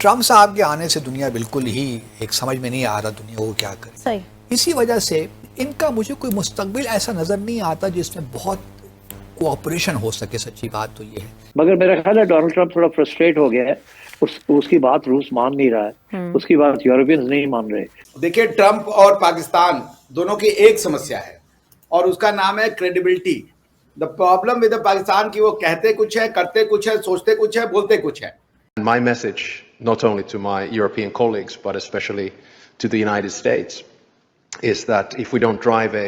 Trump साहब के आने से दुनिया बिल्कुल ही एक समझ में नहीं आ रहा दुनिया को क्या करे। सही। इसी वजह से इनका मुझे कोई मुस्तकबिल ऐसा नजर नहीं आता जिसमें बहुत कोऑपरेशन हो सके। सच्ची बात तो ये है। मगर मेरा ख्याल है डोनाल्ड ट्रम्प थोड़ा फ्रस्ट्रेट हो गया है। उसकी बात रूस मान नहीं रहा है, उसकी बात यूरोपियंस नहीं मान रहे। देखिए, ट्रम्प और पाकिस्तान दोनों की एक समस्या है और उसका नाम है credibility. The problem with Pakistan की वो कहते कुछ है, करते कुछ है, सोचते कुछ है, बोलते कुछ है। My message, not only to my European colleagues, but especially to the United States, is that if we don't drive a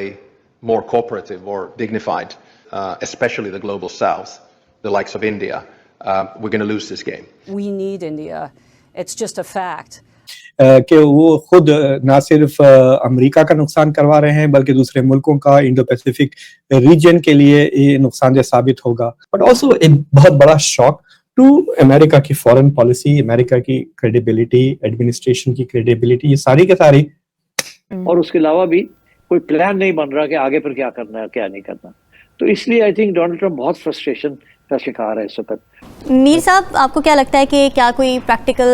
more cooperative or dignified, especially the global south, the likes of India, we're going to lose this game. We need India. It's just a fact. कि वो खुद ना सिर्फ America का नुकसान करवा रहे हैं बल्कि दूसरे मुल्कों का, इंडो पैसिफिक रीजन के लिए ये नुकसानदेह साबित होगा। बट ऑल्सो एक बहुत बड़ा शॉक टू अमेरिका की फॉरेन पॉलिसी, अमेरिका की क्रेडिबिलिटी, एडमिनिस्ट्रेशन की क्रेडिबिलिटी, ये सारी के सारी। और उसके अलावा भी कोई प्लान नहीं बन रहा कि आगे पर क्या करना है, क्या नहीं करना। तो इसलिए आई थिंक डोनाल्ड ट्रम्प बहुत फ्रस्ट्रेशन का शिकार है इस वक्त। मीर साहब, आपको क्या लगता है कि क्या कोई प्रैक्टिकल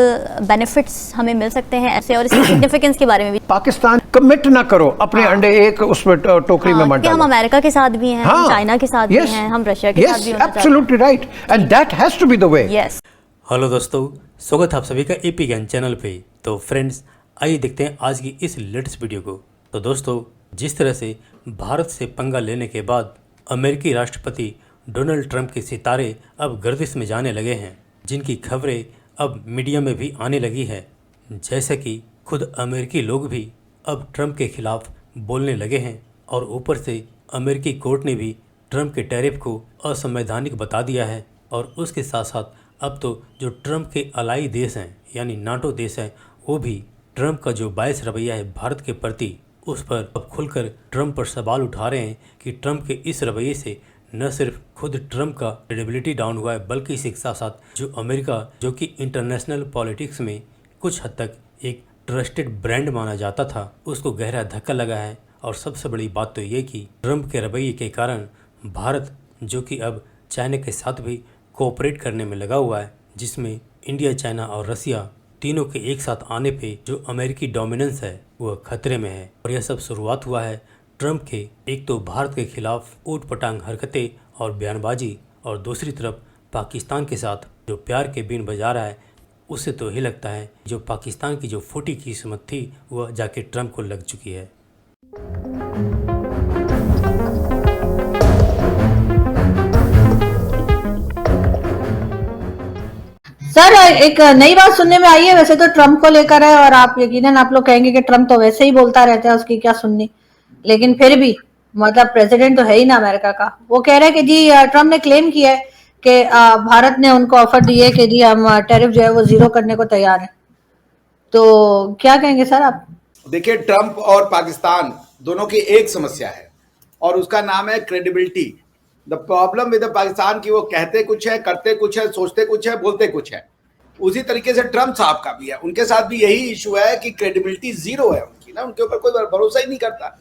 बेनिफिट्स हमें मिल सकते हैं ऐसे, और इसकी सिग्निफिकेंस के बारे में भी? पाकिस्तान कमिट ना करो अपने अंडे एक उसमें टोकरी में मत डालो। हम अमेरिका के साथ भी हैं, हम चाइना के साथ भी हैं, हम रशिया के साथ भी हैं। Absolutely right, and that has to be the way. Yes. Hello दोस्तों, स्वागत है आप सभी का एपी ज्ञान चैनल पे। तो फ्रेंड्स, आइए देखते हैं आज की इस लेटेस्ट वीडियो को। तो दोस्तों, जिस तरह से भारत से पंगा लेने के बाद अमेरिकी राष्ट्रपति डोनाल्ड ट्रंप के सितारे अब गर्दिश में जाने लगे हैं, जिनकी खबरें अब मीडिया में भी आने लगी है। जैसे कि खुद अमेरिकी लोग भी अब ट्रंप के खिलाफ बोलने लगे हैं और ऊपर से अमेरिकी कोर्ट ने भी ट्रंप के टैरिफ को असंवैधानिक बता दिया है। और उसके साथ साथ अब तो जो ट्रंप के अलाई देश हैं यानी नाटो देश हैं, वो भी ट्रंप का जो बायस रवैया है भारत के प्रति, उस पर अब खुलकर ट्रंप पर सवाल उठा रहे हैं कि ट्रंप के इस रवैये से न सिर्फ खुद ट्रंप का क्रेडिबिलिटी डाउन हुआ है, बल्कि इसके साथ साथ जो अमेरिका, जो कि इंटरनेशनल पॉलिटिक्स में कुछ हद तक एक ट्रस्टेड ब्रांड माना जाता था, उसको गहरा धक्का लगा है। और सबसे बड़ी बात तो ये कि ट्रंप के रवैये के कारण भारत, जो कि अब चाइना के साथ भी कोऑपरेट करने में लगा हुआ है, जिसमें इंडिया, चाइना और रसिया तीनों के एक साथ आने पे जो अमेरिकी डोमिनेंस है वह खतरे में है। और यह सब शुरुआत हुआ है ट्रंप के एक तो भारत के खिलाफ ऊटपटांग हरकतें और बयानबाजी, और दूसरी तरफ पाकिस्तान के साथ जो प्यार के बीन बजा रहा है। उससे तो ही लगता है जो पाकिस्तान की जो फूटी किस्मत थी वह जाके ट्रंप को लग चुकी है। सर, एक नई बात सुनने में आई है। वैसे तो ट्रम्प को लेकर है और आप यकीनन आप लोग कहेंगे कि ट्रम्प तो वैसे ही बोलता रहता है, उसकी क्या सुननी, लेकिन फिर भी मतलब प्रेसिडेंट तो है ही ना अमेरिका का। वो कह रहे हैं कि जी, ट्रम्प ने क्लेम किया है कि भारत ने उनको ऑफर दी है कि जी हम टैरिफ जो है वो जीरो करने को तैयार है। तो क्या कहेंगे सर आप? देखिए, ट्रम्प और पाकिस्तान दोनों की एक समस्या है और उसका नाम है credibility. The problem with Pakistan की वो कहते कुछ है, करते कुछ है, सोचते कुछ है, बोलते कुछ है। उसी तरीके से ट्रम्प साहब का भी है, उनके साथ भी यही इशू है कि क्रेडिबिलिटी जीरो है उनकी ना, उनके ऊपर कोई भरोसा ही नहीं करता।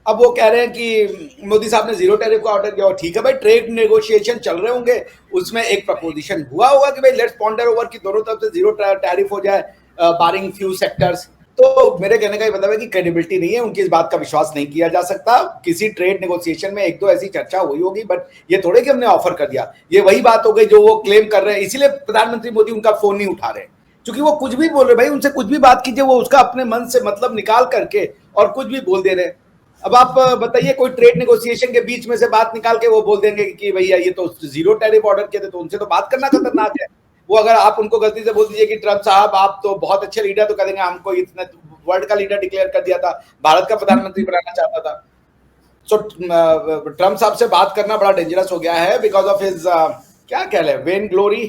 अब वो कह रहे हैं कि मोदी साहब ने जीरो टैरिफ का ऑर्डर किया। और ठीक है भाई, ट्रेड नेगोशिएशन चल रहे होंगे, उसमें एक प्रपोजिशन हुआ होगा कि भाई लेट्स पॉन्डर ओवर की दोनों तरफ से जीरो टैरिफ हो जाए, बारिंग फ्यू सेक्टर्स। तो मेरे कहने का ये मतलब है कि क्रेडिबिलिटी नहीं है उनकी, इस बात का विश्वास नहीं किया जा सकता। किसी ट्रेड नेगोशिएशन में एक दो ऐसी चर्चा हुई होगी, बट ये थोड़े कि हमने ऑफर कर दिया। ये वही बात हो गई जो वो क्लेम कर रहे हैं। इसीलिए प्रधानमंत्री मोदी उनका फोन नहीं उठा रहे, क्योंकि वो कुछ भी बोल रहे। भाई उनसे कुछ भी बात कीजिए, वो उसका अपने मन से मतलब निकाल करके और कुछ भी बोल दे रहे। अब आप बताइए, कोई ट्रेड नेगोशिएशन के बीच में से बात निकाल के वो बोल देंगे कि भैया ये तो जीरो टैरिफ ऑर्डर किए थे, तो उनसे तो बात करना खतरनाक है। वो अगर आप उनको गलती से बोल दीजिए कि ट्रम्प साहब आप तो बहुत अच्छे लीडर, तो कहेंगे हमको इतना वर्ल्ड का लीडर डिक्लेयर कर दिया था, भारत का प्रधानमंत्री बनाना चाहता था। सो ट्रम्प साहब से बात करना बड़ा डेंजरस हो गया है बिकॉज ऑफ हिज क्या कह रहे हैं, वेन ग्लोरी।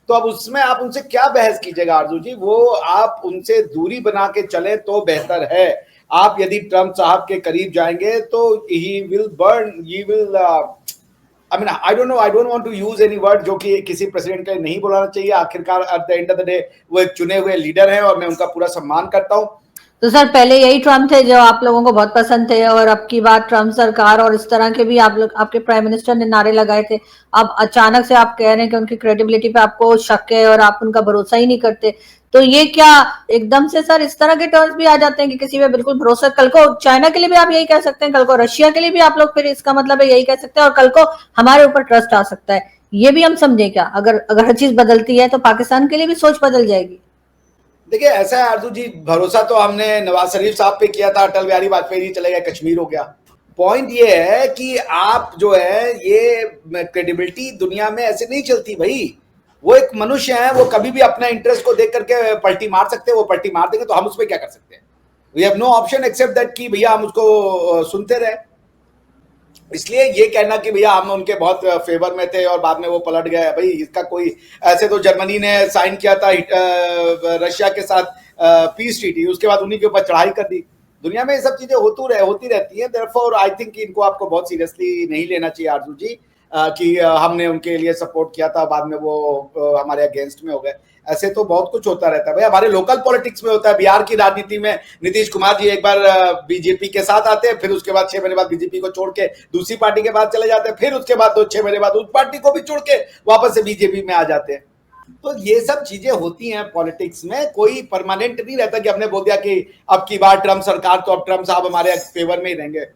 तो अब उसमें आप उनसे क्या बहस कीजिएगा आरजू जी? वो आप उनसे दूरी बना के चले तो बेहतर है। आप यदि ट्रम्प साहब के करीब जाएंगे तो he will burn, he will I mean, I don't want to use any word जो कि किसी प्रेसिडेंट के लिए नहीं बोलना चाहिए। आखिरकार at the end of the day वो एक चुने हुए लीडर हैं और मैं उनका पूरा सम्मान करता हूं। तो सर पहले यही ट्रम्प थे जो आप लोगों को बहुत पसंद थे, और अब की बात ट्रम्प सरकार और इस तरह के भी आप लोग, आपके प्राइम मिनिस्टर ने नारे लगाए थे, अब अचानक से आप कह रहे हैं कि उनकी क्रेडिबिलिटी पे आपको शक है और आप उनका भरोसा ही नहीं करते, तो ये क्या एकदम से सर इस तरह के टर्म्स भी आ जाते हैं कि किसी पे बिल्कुल भरोसा? कल को चाइना के लिए भी आप यही कह सकते हैं, कल को रशिया के लिए भी आप लोग फिर इसका मतलब है यही कह सकते हैं, और कल को हमारे ऊपर ट्रस्ट आ सकता है, ये भी हम समझे क्या? अगर हर चीज बदलती है तो पाकिस्तान के लिए भी सोच बदल जाएगी। देखिए ऐसा है आरजू जी, भरोसा तो हमने नवाज शरीफ साहब पे किया था, अटल बिहारी वाजपेयी जी चले गए, कश्मीर हो गया। पॉइंट ये है कि आप जो है ये क्रेडिबिलिटी दुनिया में ऐसे नहीं चलती भाई। वो एक मनुष्य है, वो कभी भी अपना इंटरेस्ट को देख करके पलटी मार सकते हैं, वो पलटी मार देंगे तो हम उसमें क्या कर सकते हैं? We have no option except that कि भैया हम उसको सुनते रहे। इसलिए ये कहना कि भैया हम उनके बहुत फेवर में थे और बाद में वो पलट गए, भाई इसका कोई, ऐसे तो जर्मनी ने साइन किया था रशिया के साथ पीस ट्रीटी, उसके बाद उन्हीं के ऊपर चढ़ाई कर दी। दुनिया में ये सब चीजें होती रहती हैं। देयरफॉर आई थिंक इनको आपको बहुत सीरियसली नहीं लेना चाहिए आरजू जी कि हमने उनके लिए सपोर्ट किया था, बाद में वो हमारे अगेंस्ट में हो गए। ऐसे तो बहुत कुछ होता रहता है भाई, हमारे लोकल पॉलिटिक्स में होता है। बिहार की राजनीति में नीतीश कुमार जी एक बार बीजेपी के साथ आते हैं, फिर उसके बाद 6 महीने बाद बीजेपी को छोड़ के दूसरी पार्टी के बाद चले जाते हैं, फिर उसके बाद 6 महीने बाद उस पार्टी को भी छोड़ के वापस से बीजेपी में आ जाते हैं। तो ये सब चीजें होती हैं पॉलिटिक्स में, कोई परमानेंट नहीं रहता कि हमने बोल दिया कि अब की बार ट्रम्प सरकार तो अब ट्रम्प साहब हमारे फेवर में ही रहेंगे।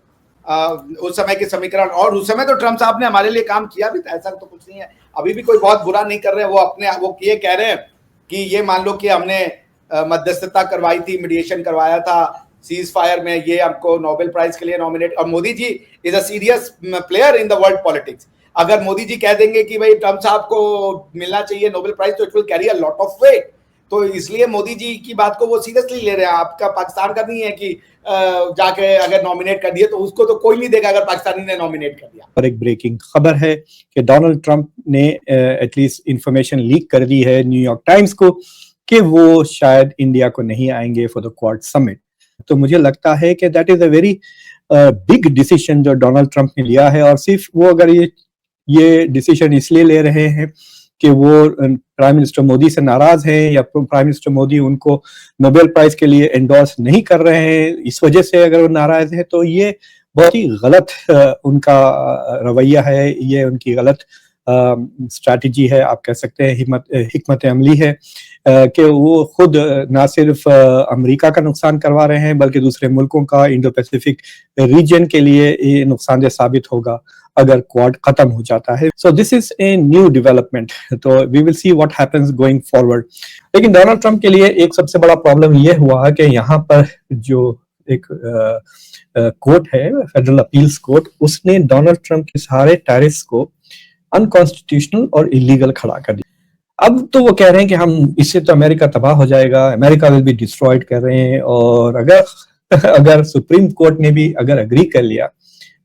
उस समय के समीकरण, और उस समय तो ट्रम्प साहब ने हमारे लिए काम किया भी था, ऐसा तो कुछ नहीं है। अभी भी कोई बहुत बुरा नहीं कर रहे हैं, वो ये कह रहे हैं कि ये मान लो कि हमने मध्यस्थता करवाई थी, मीडिएशन करवाया था सीज फायर में, ये हमको नोबेल प्राइज के लिए नॉमिनेट, और Modi ji is a serious player in the world politics. अगर मोदी जी कह देंगे कि भाई ट्रम्प साहब को मिलना चाहिए नोबेल प्राइज, तो it will carry a lot of weight. तो इसलिए मोदी जी की बात को वो सीरियसली ले रहे हैं। आपका पाकिस्तान का नहीं है कि जाके अगर नॉमिनेट कर दिए तो उसको तो कोई नहीं देगा अगर पाकिस्तानी ने नॉमिनेट कर दिया। पर एक ब्रेकिंग खबर है कि डोनाल्ड ट्रंप ने एटलीस्ट इंफॉर्मेशन लीक कर दी है न्यूयॉर्क टाइम्स को कि वो शायद इंडिया को नहीं आएंगे फॉर द क्वाड समिट। तो मुझे लगता है कि that is a very big decision जो डोनाल्ड ट्रंप ने लिया है, और सिर्फ वो अगर ये डिसीजन इसलिए ले रहे हैं कि वो प्राइम मिनिस्टर मोदी से नाराज हैं या प्राइम मिनिस्टर मोदी उनको नोबेल प्राइज के लिए एंडोर्स नहीं कर रहे हैं, इस वजह से अगर वो नाराज हैं, तो ये बहुत ही गलत उनका रवैया है, ये उनकी गलत स्ट्रैटेजी है, आप कह सकते हैं हिकमत अमली है कि वो खुद ना सिर्फ अमेरिका का नुकसान करवा रहे हैं बल्कि दूसरे मुल्कों का, इंडो पैसिफिक रीजन के लिए ये नुकसानदेह साबित होगा अगर क्वाड खत्म हो जाता है। So this is a new development, तो we will see what happens going forward. लेकिन डोनाल्ड ट्रंप के लिए एक सबसे बड़ा प्रॉब्लम ये हुआ कि यहाँ पर जो एक कोर्ट है, फेडरल अपील्स कोर्ट, उसने डोनाल्ड ट्रंप के सारे टैरिफ्स को अनकॉन्स्टिट्यूशनल और इलीगल खड़ा कर दिया। अब तो वो कह रहे हैं कि हम इससे तो अमेरिका तबाह हो जाएगा, अमेरिका विल बी डिस्ट्रॉयड कर रहे हैं, और अगर सुप्रीम कोर्ट ने भी अगर एग्री कर लिया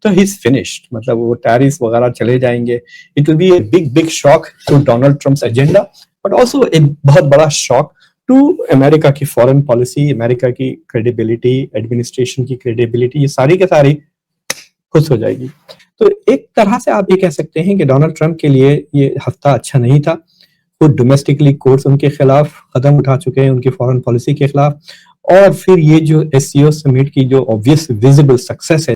तो ही इज फिनिश्ड, मतलब वो टैरिफ वगैरह चले जाएंगे। It will be a big shock to Donald Trump's agenda, but also एक बहुत बड़ा शॉक टू अमेरिका की फॉरेन पॉलिसी, अमेरिका की क्रेडिबिलिटी, एडमिनिस्ट्रेशन की क्रेडिबिलिटी, ये सारी के सारी खुश हो जाएगी। तो एक तरह से आप ये कह सकते हैं कि डोनाल्ड ट्रंप के लिए ये हफ्ता अच्छा नहीं था। वो डोमेस्टिकली कोर्ट्स उनके खिलाफ कदम उठा चुके हैं, उनकी फॉरेन पॉलिसी के खिलाफ, और फिर ये जो SCO समिट की जो ऑब्वियस विजिबल सक्सेस है